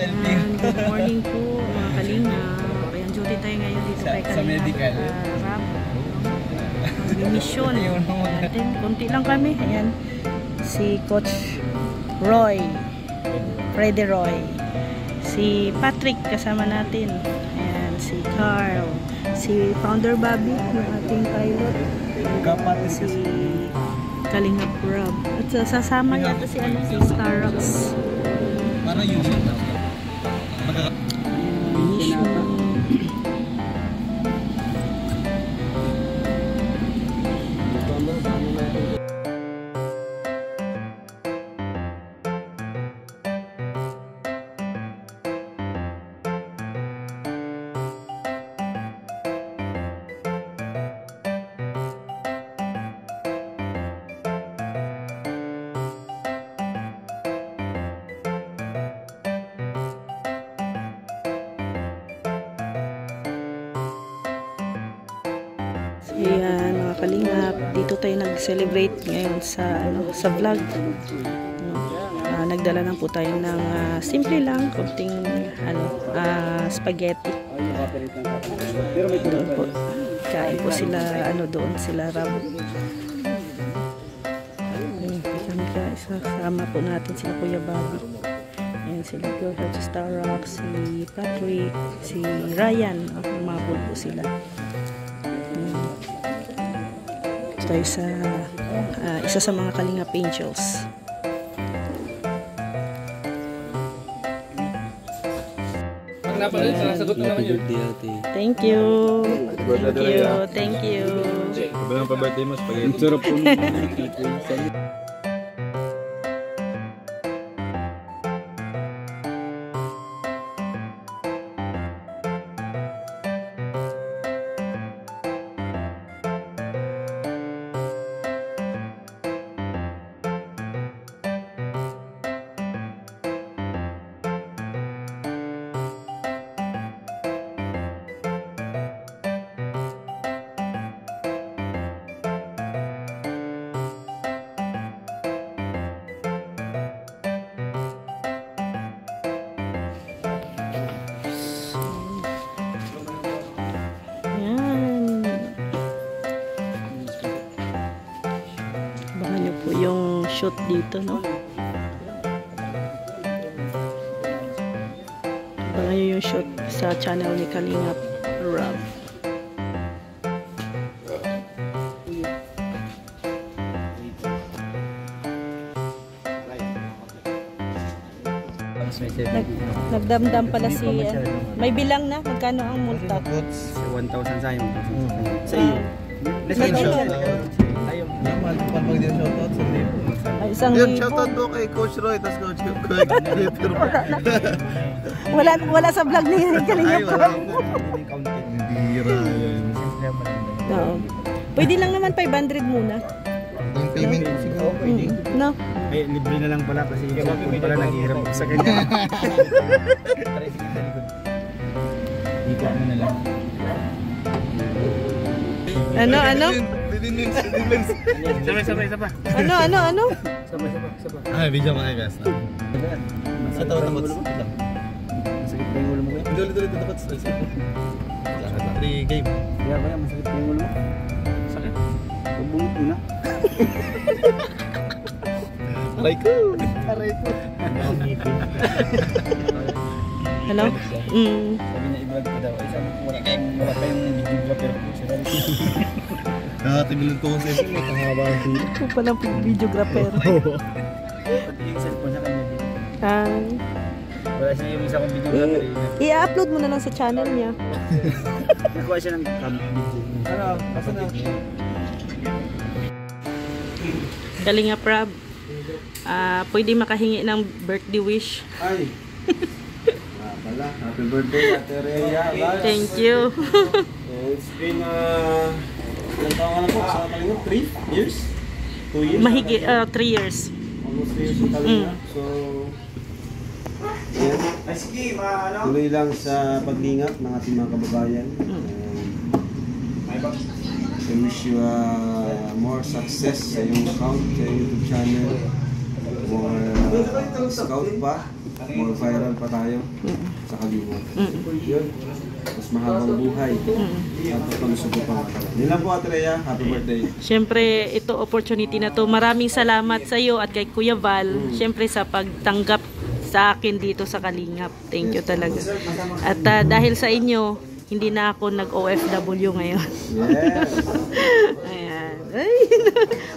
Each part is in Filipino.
Good morning po mga kalinga. Ayan, duty tayo ngayon dito kay Kalinga. Sa medical. Mission natin. Kunti lang kami. Ayan. Si Coach Roy. Freddy Roy. Si Patrick kasama natin. Ayan. Si Carl. Si Founder Bobby, yung ating pilot. Si Kalinga Rob. At sasama yata si Starrocks. Parang yun siya. Ayan mga kalingap, dito tayo nag-celebrate ngayon sa vlog. Nagdala lang po tayo ng simple lang, kunting spaghetti. Doon po, kain po sila, doon sila Rab. Kasama po natin sila Kuya Bobby. Ayan sila Kuya Starrocks, si Patrick, si Ryan. Umabot po sila. Tayo sa isa sa mga Kalingap Angels. Thank you. Thank you. Sabi ng pa-birthday mo, spaghetti. Sarap po. Yung shoot dito, no? Abangan nyo yung shoot sa channel ni Kalingap Rob. Nagdamdam pala si may bilang na, magkano ang multa? 1,000 sa'yo. Sa iyo. Isang yun, shoutout po kay Coach Roy, tas Coach Craig. wala sa vlog ni Kalingap. No. Pwede lang naman 500 muna. Yung payment ko siguro pwede. No. May libre na lang pala kasi yung pala naghihirap ako sa kanya. Dito ako na lang. Ano? Sabay. Ano? Sabay. Ay, video mga guys. Sa tawad ng bots. Masakit pa yung ulo mo ko. Ulit takot. 3 game. Kaya ba yan, masakit pa yung ulo mo? Sakit? Pabungot mo na. Aray ko. Hello? Sabi niya i-vlog ko daw. Ay sabi ko wala pa yung videographer ko. Nakatibilin ko sa ito. May kahaba ang video. Ito palang videographer. Pati yung cellphone sa kanya dito. Wala siya yung isa kong videographer. I-upload mo na lang sa channel niya. Nakuha siya ng video. Ano? Basta na. Kalingap Rob, pwede makahingi ng birthday wish. Ay! Pala, happy birthday Ate Rhea. Thank you. It's been ilang taon ka na po sa Kalingap? 3 years? 2 years? Mahigit 3 years. Almost 3 years sa Kalingap. So, yan. Tuloy lang sa paglingap ng ating mga kababayan. I wish you more success sa iyong account, sa YouTube channel. More scout pa. more viral pa tayo sa Kalinga. Yun. Mas mahabang buhay. At pag-usap pa. Nilang po, Atreya. Happy birthday. Siyempre, ito opportunity na to. Maraming salamat sa iyo at kay Kuya Val. Siyempre sa pagtanggap sa akin dito sa Kalingap. Thank you talaga. At dahil sa inyo, hindi na ako nag-OFW ngayon. Yes. Ayan. Ay,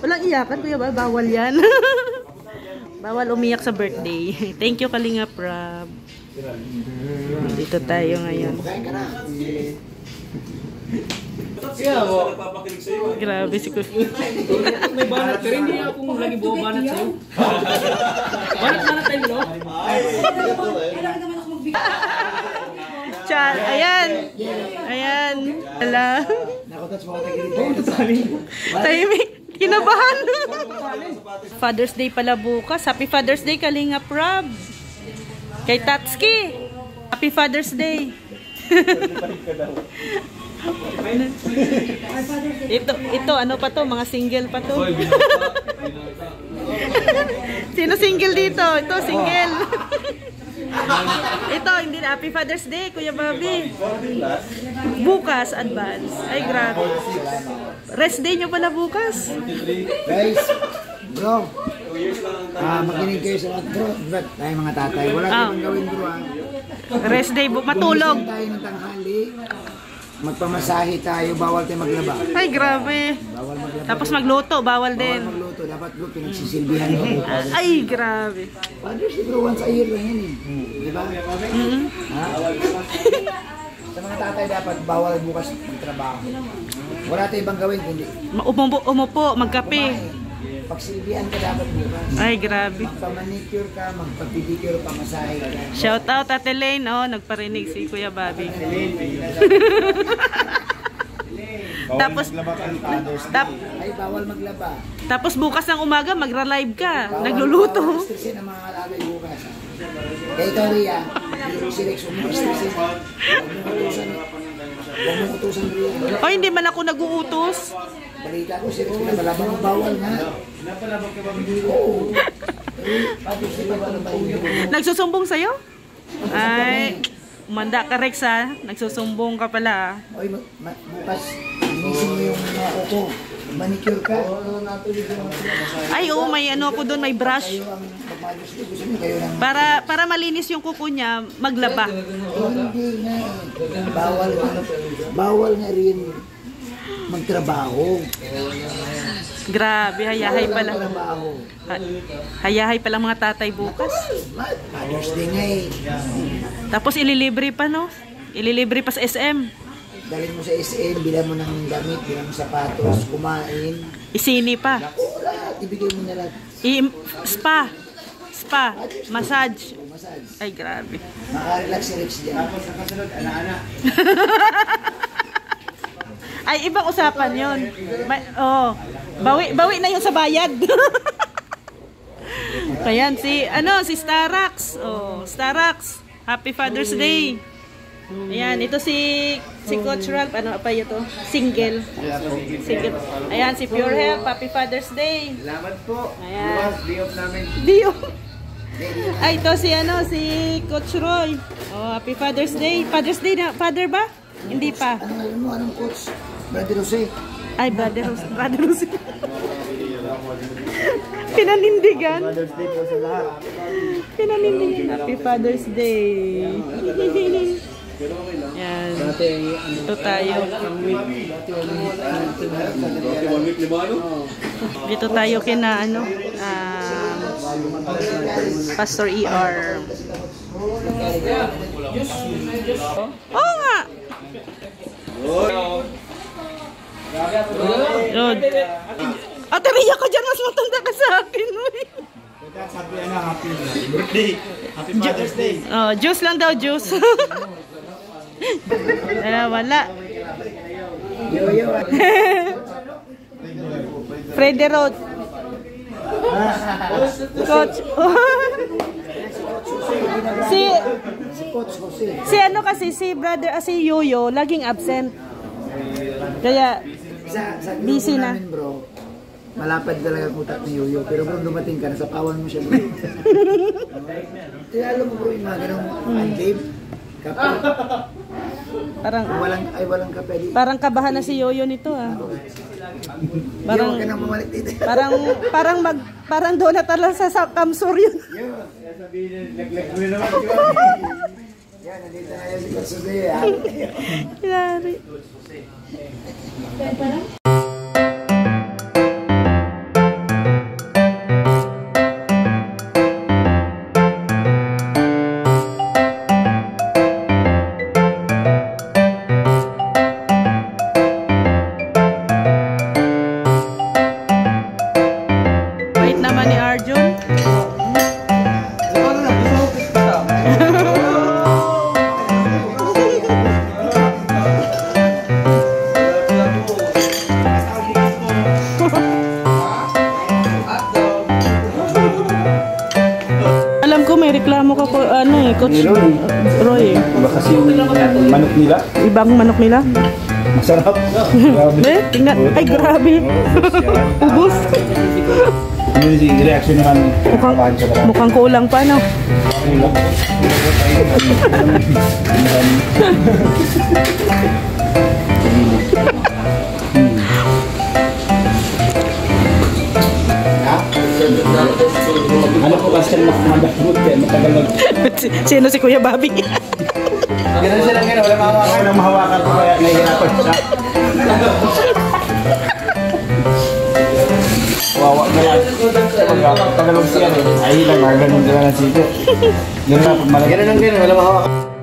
walang iyakan, Kuya Val. Bawal yan. Bawal umiyak sa birthday. Thank you, Kalingap Rob. Dito tayo ngayon. Grabe si Kuya. May banat ka rin, hindi akong lagi buo banat sa'yo. Banat tayo, no? Chan, ayan. Ayan. Ala. Tahimik. Kinabahan. Father's Day pala bukas. Happy Father's Day, Kalingap Rob. Kay Tatsuki. Happy Father's Day. ito ano pa to? Mga single pa to. Sino single dito? Ito single. Ito hindi na. Happy Father's Day, Kuya Bobby. Bukas advance. Ay grabe. Rest day nyo pala bukas. Guys, bro, makinig kayo sa lahat, bro. Tayo mga tatay, wala tayong gawin, bro. Rest day, matulog. Gumising tayo ng tanghali, magpamasahe tayo, bawal tayo maglaba. Ay, grabe. Bawal maglaba. Tapos magluto, bawal din. Bawal magluto, dapat bro, pinagsisilbihan mo. Ay, grabe. Father's Day, bro, once a year lang yan eh. Di ba? Ha? Sa mga tatay dapat bawal bukas magtrabaho. Wala tayong ibang gawin kundi Umupo, magkape. pagsilbihan ka dapat bukas. Ay, grabe. Magpamanicure ka, magpapedicure, pamasahe ka. Shout out Ate Lane, oh, nagparinig si Kuya Bobby. Tapos Ay, bawal maglaba. tapos bukas ng umaga magra-live ka, nagluluto. Stressin ang mga alagay bukas. Kaya ikaw, Ria, si Rex, huwag mo stressin. Huwag mo utusan, Ria. Oh, hindi man ako nag-uutos. Balita ko, si Rex, pinapalabang mo bawal nga. Oo. Pati si bawal ba yun? Nagsusumbong sa'yo? Ay, umanda ka Rex ha. Nagsusumbong ka pala. Oy, bukas, linisin mo yung mga kuko. Manicure ka. Ay, oo, may ano ako doon, may brush. Kayo ang pagmalos ko, gusto nyo kayo ng... Para malinis yung kuko niya, maglaba. Hindi nga. Bawal nga rin magtrabaho. Grabe, hayahay pala. Magtrabaho. Hayahay pala mga tatay bukas. Father's Day nga eh. Tapos ililibre pa, no? Ililibre pa sa SM. Dalhin mo sa SM, bilang mo ng damit, bilang mo sapatos, kumain. Isini pa. Wala, ibigay mo na lahat. Spa. Massage. Massage. Ay, grabe. Makarelax si Rex dyan. Ay, ibang usapan yun. Bawi na yun sa bayad. Ayan, si Starax. Oh, Starax. Happy Father's Day. Ayan, ito si Coach Ralph. Ano pa ito? Single. Ayan, si Pure Health. Happy Father's Day. Salamat po. Ayan. Day-off namin. Dio. Ay, ito si Coach Roy. Oh, Happy Father's Day. Father's Day na, father ba? Hindi pa. Anong coach? Brother Jose. Ay, Brother Jose. Pinanindigan. Father's Day po sa lahat. Pinanindigan. Happy Father's Day. Yan. Ito tayo. Dito tayo kina Pastor ER. Oo nga. Lord. Ate Ria ka dyan, mas matanda ka sa akin. Sabi happy birthday. Happy Father's Day. Oh, juice lang daw, juice. Wala. Yo. Freddy Road. Coach. si Coach Jose. si ano kasi si brother si Yoyo laging absent. Kaya Sa busy grupo na. namin, bro, malapad talaga ang utak ni Yoyo. Pero kung dumating ka, nasapawan mo siya. Kaya alam mo bro, yung mga ganong babe, kape. Parang Walang kape dito. parang kabahan na si Yoyo nito ah. Parang Parang ka nang bumalik dito. parang doon na talaga sa Kamsur yun. Yan, nandito na yun si Kasude. Yari. Wait naman ni Arjun. Alam ko may reklamo ka ko Coach Roy. Kasi yung manok nila, Ibang manok nila. masarap. Tingnan. Ay, grabe. Ubus. Yung reaction naman, Mukhang kulang pa, no? Ano po kasi mag-fruit eh, matagal mag... Sino si Kuya Bobby? Ganun sila ganun, wala mahawakan. Wala mahawakan ko kaya nahihirapan siya. Wawa na yan. Pag tagalog siya, ay lang, ganun sila na sito. Ganun na, pag malagay. Ganun lang ganun, wala mahawakan.